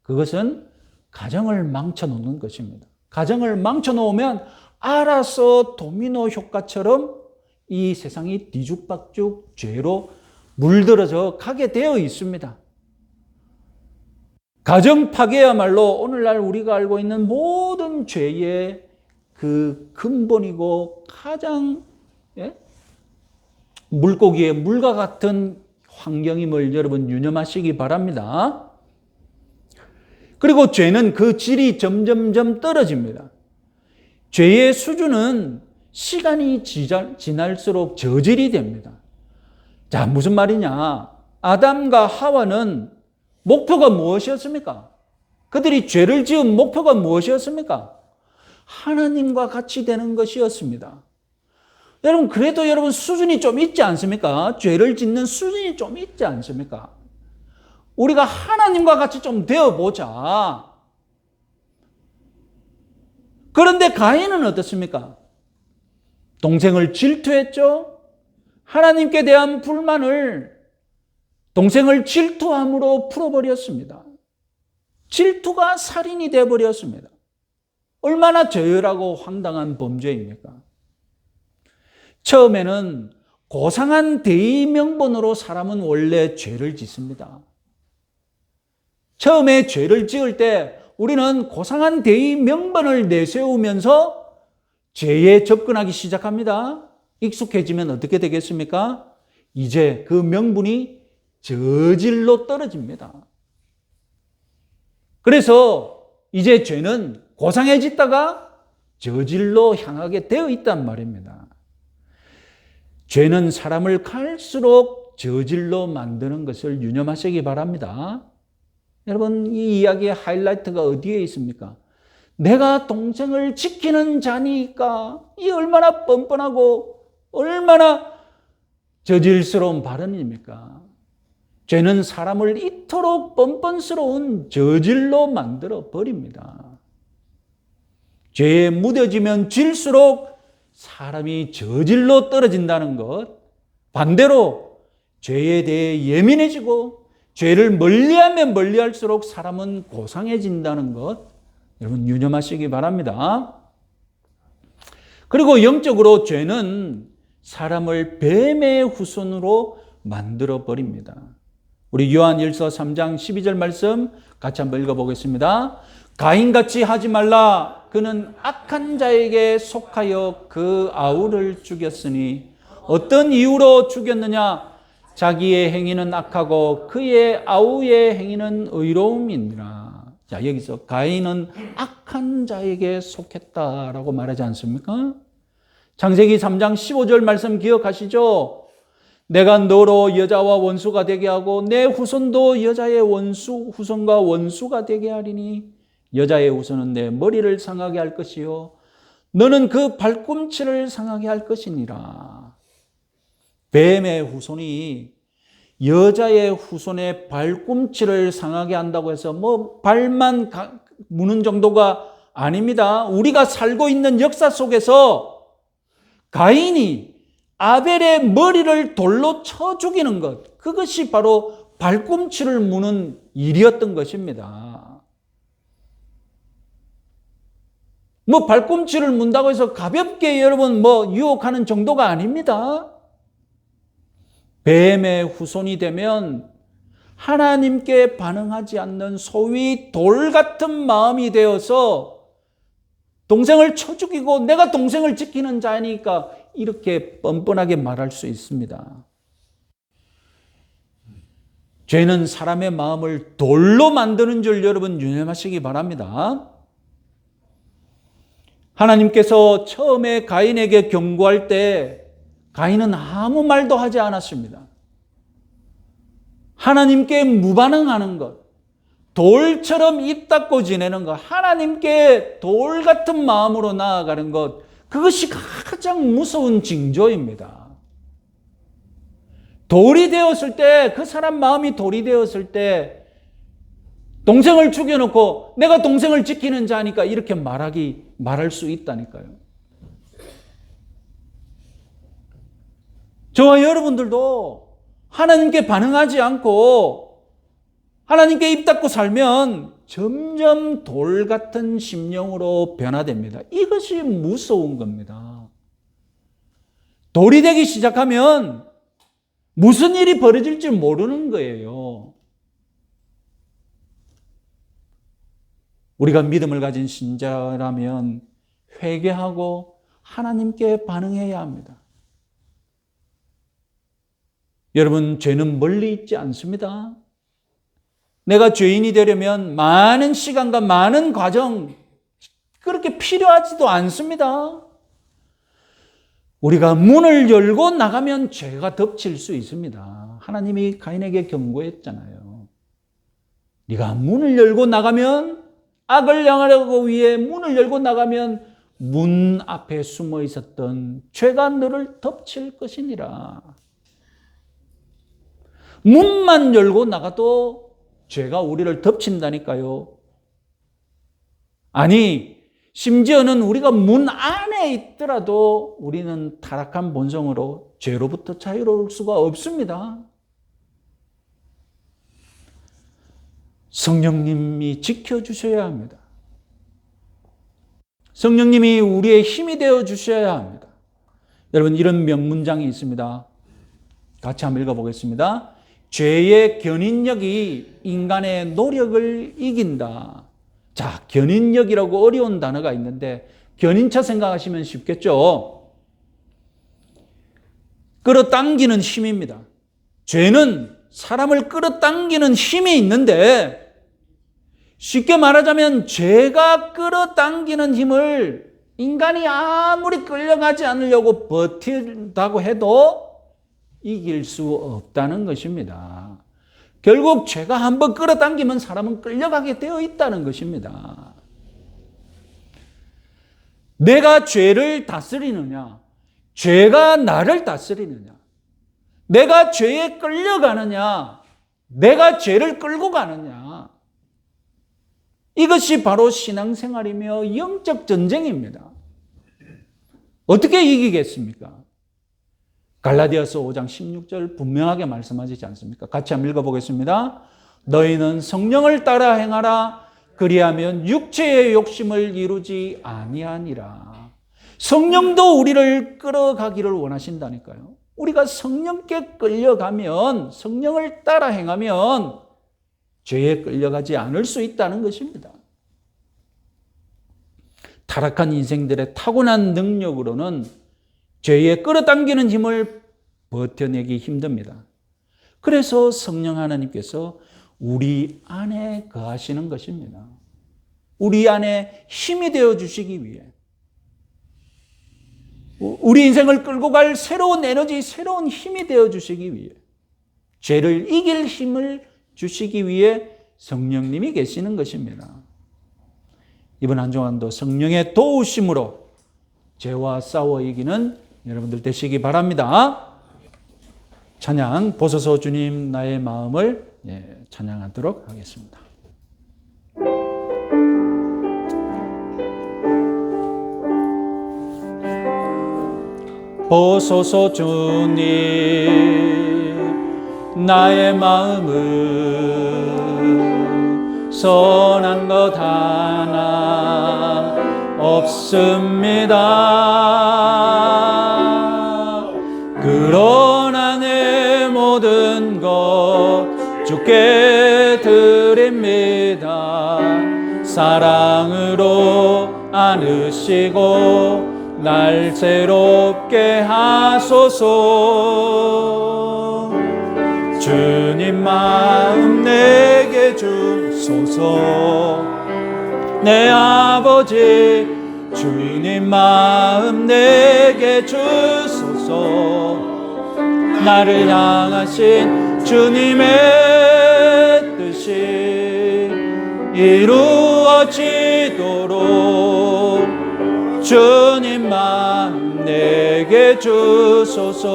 그것은 가정을 망쳐놓는 것입니다. 가정을 망쳐놓으면 알아서 도미노 효과처럼 이 세상이 뒤죽박죽 죄로 물들어져 가게 되어 있습니다. 가정 파괴야말로 오늘날 우리가 알고 있는 모든 죄의 그 근본이고 가장 물고기의 물과 같은 환경임을 여러분 유념하시기 바랍니다. 그리고 죄는 그 질이 점점점 떨어집니다. 죄의 수준은 시간이 지날수록 저질이 됩니다. 자, 무슨 말이냐? 아담과 하와는 목표가 무엇이었습니까? 그들이 죄를 지은 목표가 무엇이었습니까? 하나님과 같이 되는 것이었습니다. 여러분, 그래도 여러분 수준이 좀 있지 않습니까? 죄를 짓는 수준이 좀 있지 않습니까? 우리가 하나님과 같이 좀 되어보자. 그런데 가인은 어떻습니까? 동생을 질투했죠? 하나님께 대한 불만을 동생을 질투함으로 풀어버렸습니다. 질투가 살인이 되어버렸습니다. 얼마나 저열하고 황당한 범죄입니까? 처음에는 고상한 대의 명분으로 사람은 원래 죄를 짓습니다. 처음에 죄를 지을 때 우리는 고상한 대의 명분을 내세우면서 죄에 접근하기 시작합니다. 익숙해지면 어떻게 되겠습니까? 이제 그 명분이 저질로 떨어집니다. 그래서 이제 죄는 고상해졌다가 저질로 향하게 되어 있단 말입니다. 죄는 사람을 갈수록 저질로 만드는 것을 유념하시기 바랍니다. 여러분, 이 이야기의 하이라이트가 어디에 있습니까? 내가 동생을 지키는 자니까 이 얼마나 뻔뻔하고 얼마나 저질스러운 발언입니까? 죄는 사람을 이토록 뻔뻔스러운 저질로 만들어 버립니다. 죄에 무뎌지면 질수록 사람이 저질로 떨어진다는 것, 반대로 죄에 대해 예민해지고 죄를 멀리하면 멀리할수록 사람은 고상해진다는 것, 여러분 유념하시기 바랍니다. 그리고 영적으로 죄는 사람을 뱀의 후손으로 만들어 버립니다. 우리 요한일서 3장 12절 말씀 같이 한번 읽어보겠습니다. 가인같이 하지 말라. 그는 악한 자에게 속하여 그 아우를 죽였으니 어떤 이유로 죽였느냐? 자기의 행위는 악하고 그의 아우의 행위는 의로움이니라. 자, 여기서 가인은 악한 자에게 속했다라고 말하지 않습니까? 창세기 3장 15절 말씀 기억하시죠? 내가 너로 여자와 원수가 되게 하고 내 후손도 여자의 후손과 원수가 되게 하리니 여자의 후손은 내 머리를 상하게 할 것이요 너는 그 발꿈치를 상하게 할 것이니라. 뱀의 후손이 여자의 후손의 발꿈치를 상하게 한다고 해서 뭐 발만 무는 정도가 아닙니다. 우리가 살고 있는 역사 속에서 가인이 아벨의 머리를 돌로 쳐 죽이는 것, 그것이 바로 발꿈치를 무는 일이었던 것입니다. 뭐 발꿈치를 문다고 해서 가볍게 여러분 뭐 유혹하는 정도가 아닙니다. 뱀의 후손이 되면 하나님께 반응하지 않는 소위 돌 같은 마음이 되어서 동생을 쳐 죽이고 내가 동생을 지키는 자니까 이렇게 뻔뻔하게 말할 수 있습니다. 죄는 사람의 마음을 돌로 만드는 줄 여러분 유념하시기 바랍니다. 하나님께서 처음에 가인에게 경고할 때 가인은 아무 말도 하지 않았습니다. 하나님께 무반응하는 것, 돌처럼 입 닫고 지내는 것, 하나님께 돌 같은 마음으로 나아가는 것, 그것이 가장 무서운 징조입니다. 돌이 되었을 때, 그 사람 마음이 돌이 되었을 때 동생을 죽여놓고 내가 동생을 지키는 자니까 이렇게 말할 수 있다니까요. 저와 여러분들도 하나님께 반응하지 않고 하나님께 입 닫고 살면 점점 돌 같은 심령으로 변화됩니다. 이것이 무서운 겁니다. 돌이 되기 시작하면 무슨 일이 벌어질지 모르는 거예요. 우리가 믿음을 가진 신자라면 회개하고 하나님께 반응해야 합니다. 여러분, 죄는 멀리 있지 않습니다. 내가 죄인이 되려면 많은 시간과 많은 과정 그렇게 필요하지도 않습니다. 우리가 문을 열고 나가면 죄가 덮칠 수 있습니다. 하나님이 가인에게 경고했잖아요. 네가 문을 열고 나가면 악을 향하려고 위해 문을 열고 나가면 문 앞에 숨어 있었던 죄가 너를 덮칠 것이니라. 문만 열고 나가도 죄가 우리를 덮친다니까요. 아니, 심지어는 우리가 문 안에 있더라도 우리는 타락한 본성으로 죄로부터 자유로울 수가 없습니다. 성령님이 지켜주셔야 합니다. 성령님이 우리의 힘이 되어 주셔야 합니다. 여러분, 이런 명문장이 있습니다. 같이 한번 읽어보겠습니다. 죄의 견인력이 인간의 노력을 이긴다. 자, 견인력이라고 어려운 단어가 있는데 견인차 생각하시면 쉽겠죠? 끌어당기는 힘입니다. 죄는 사람을 끌어당기는 힘이 있는데 쉽게 말하자면 죄가 끌어당기는 힘을 인간이 아무리 끌려가지 않으려고 버틴다고 해도 이길 수 없다는 것입니다. 결국 죄가 한번 끌어당기면 사람은 끌려가게 되어 있다는 것입니다. 내가 죄를 다스리느냐, 죄가 나를 다스리느냐, 내가 죄에 끌려가느냐, 내가 죄를 끌고 가느냐, 이것이 바로 신앙생활이며 영적 전쟁입니다. 어떻게 이기겠습니까? 갈라디아서 5장 16절 분명하게 말씀하시지 않습니까? 같이 한번 읽어보겠습니다. 너희는 성령을 따라 행하라. 그리하면 육체의 욕심을 이루지 아니하니라. 성령도 우리를 끌어가기를 원하신다니까요. 우리가 성령께 끌려가면, 성령을 따라 행하면 죄에 끌려가지 않을 수 있다는 것입니다. 타락한 인생들의 타고난 능력으로는 죄에 끌어당기는 힘을 버텨내기 힘듭니다. 그래서 성령 하나님께서 우리 안에 거하시는 것입니다. 우리 안에 힘이 되어 주시기 위해, 우리 인생을 끌고 갈 새로운 에너지, 새로운 힘이 되어 주시기 위해, 죄를 이길 힘을 주시기 위해 성령님이 계시는 것입니다. 이번 한 주간도 성령의 도우심으로 죄와 싸워 이기는 여러분들 되시기 바랍니다. 찬양 보소서 주님 나의 마음을 찬양하도록 하겠습니다. 보소서 주님 나의 마음을 선한 것 하나 없습니다. 그러나 내 모든 것 주께 드립니다. 사랑으로 안으시고 날 새롭게 하소서. 주님 마음 내게 주소서. 내 아버지 주님 마음 내게 주소서. 나를 향하신 주님의 뜻이 이루어지도록 주님 마음 내게 주소서.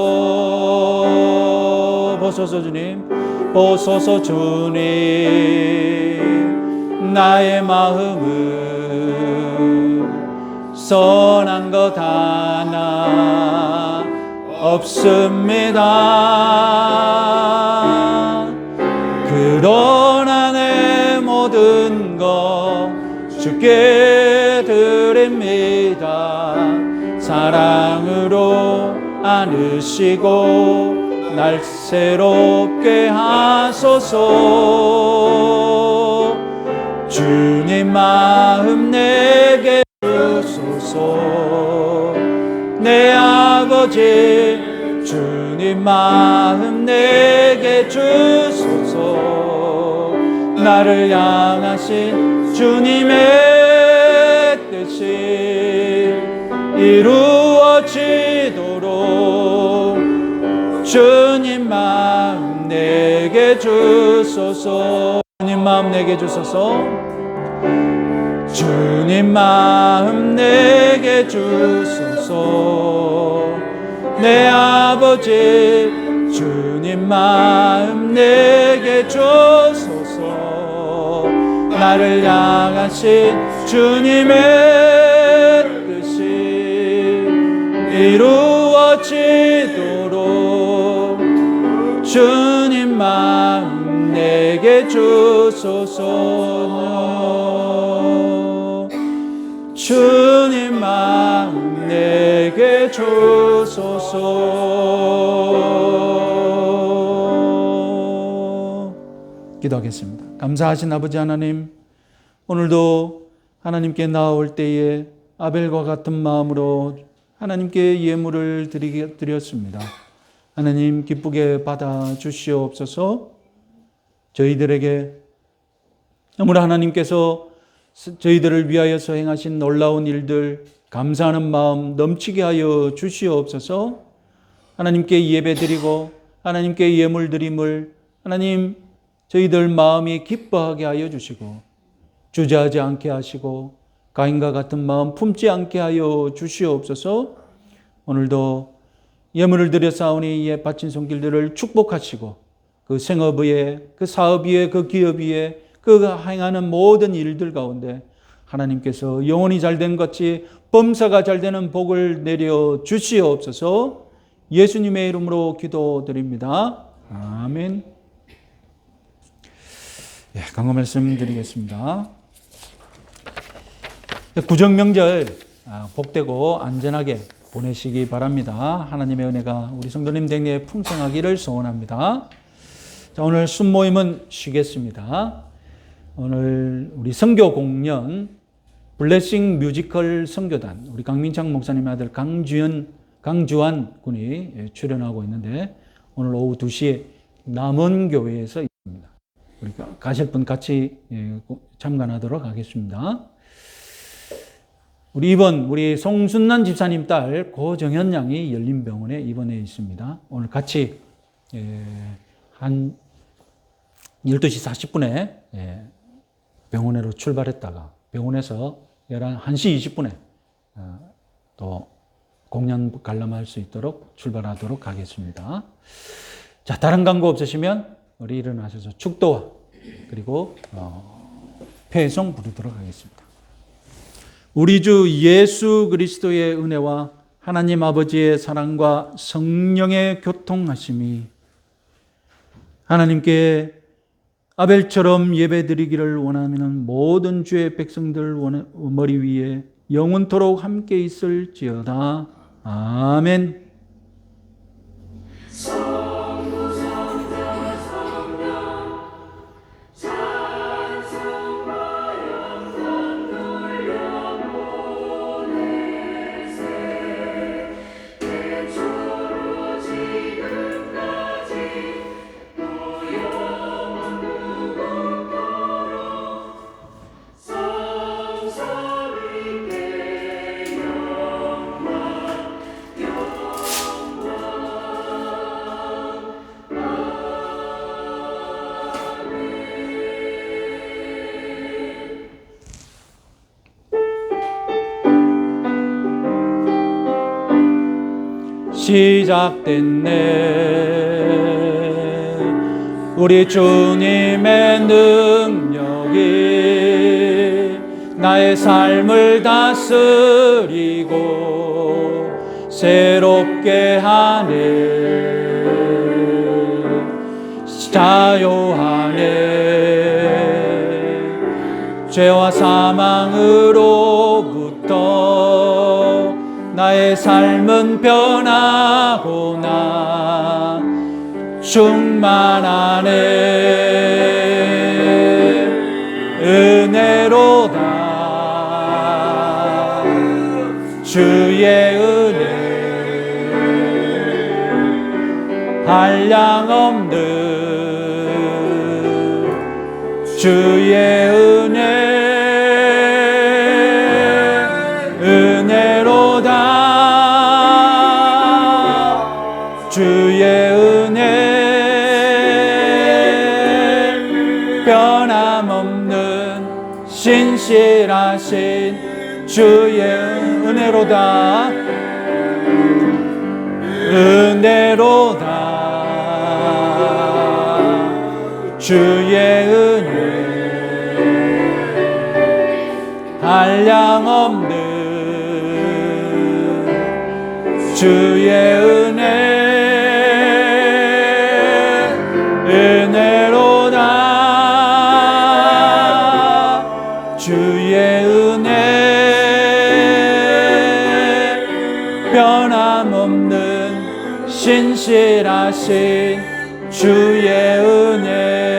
보소서 주님, 보소서 주님 나의 마음을 선한 것 하나 없습니다. 그러나 내 모든 것 주께 드립니다. 사랑으로 안으시고 날 새롭게 하소서. 주님 마음 내게 주소서. 내 아버지 주님 마음 내게 주소서. 나를 향하신 주님의 뜻이 이루어지도록 주님 마음 내게 주소서. 주님 마음 내게 주소서. 주님 마음 내게 주소서. 내 아버지 주님 마음 내게 주소서. 나를 향하신 주님의 뜻이 이루어지도록 주님 마음 내게 주소서. 주님 마음 내게 주소서. 기도하겠습니다. 감사하신 아버지 하나님, 오늘도 하나님께 나아올 때에 아벨과 같은 마음으로 하나님께 예물을 드렸습니다. 하나님 기쁘게 받아 주시옵소서. 저희들에게 너무나 하나님께서 저희들을 위하여서 행하신 놀라운 일들 감사하는 마음 넘치게 하여 주시옵소서. 하나님께 예배드리고 하나님께 예물 드림을 하나님 저희들 마음이 기뻐하게 하여 주시고 주저하지 않게 하시고 가인과 같은 마음 품지 않게 하여 주시옵소서. 오늘도 예물을 드려 싸우니 이에 바친 손길들을 축복하시고 그 생업 위에 그 사업 위에 그 기업 위에 그 행하는 모든 일들 가운데 하나님께서 영혼이 잘된 같이 범사가 잘되는 복을 내려 주시옵소서. 예수님의 이름으로 기도드립니다. 아멘. 강구 말씀 드리겠습니다. 구정명절 복되고 안전하게 보내시기 바랍니다. 하나님의 은혜가 우리 성도님 댁내에 풍성하기를 소원합니다. 자, 오늘 순모임은 쉬겠습니다. 오늘 우리 선교 공연 블레싱 뮤지컬 선교단 우리 강민창 목사님의 아들 강주환 군이 출연하고 있는데 오늘 오후 2시에 남원교회에서 있습니다. 우리 가실 분 같이 참관하도록 하겠습니다. 우리 송순란 집사님 딸 고정현 양이 열린병원에 입원해 있습니다. 오늘 같이 한 12시 40분에 병원으로 출발했다가 병원에서 1시 20분에 또 공연 관람할 수 있도록 출발하도록 하겠습니다. 자, 다른 광고 없으시면 우리 일어나셔서 축도와 그리고 폐송 부르도록 하겠습니다. 우리 주 예수 그리스도의 은혜와 하나님 아버지의 사랑과 성령의 교통하심이 하나님께 아벨처럼 예배드리기를 원하는 모든 주의 백성들 머리 위에 영원토록 함께 있을지어다. 아멘. 시작됐네. 우리 주님의 능력이 나의 삶을 다스리고 새롭게 하네. 자유하네. 죄와 사망으로부터 나의 삶은 변하구나. 충만하네. 은혜로다. 주의 은혜 한량없는 주의 은혜 은혜로다. 주의 은혜 변함없는 신실하신 주의 은혜로다. 은혜로다. 주의 은혜 한량없는 주의 은혜 은혜로다. 주의 은혜 변함없는 신실하신 주의 은혜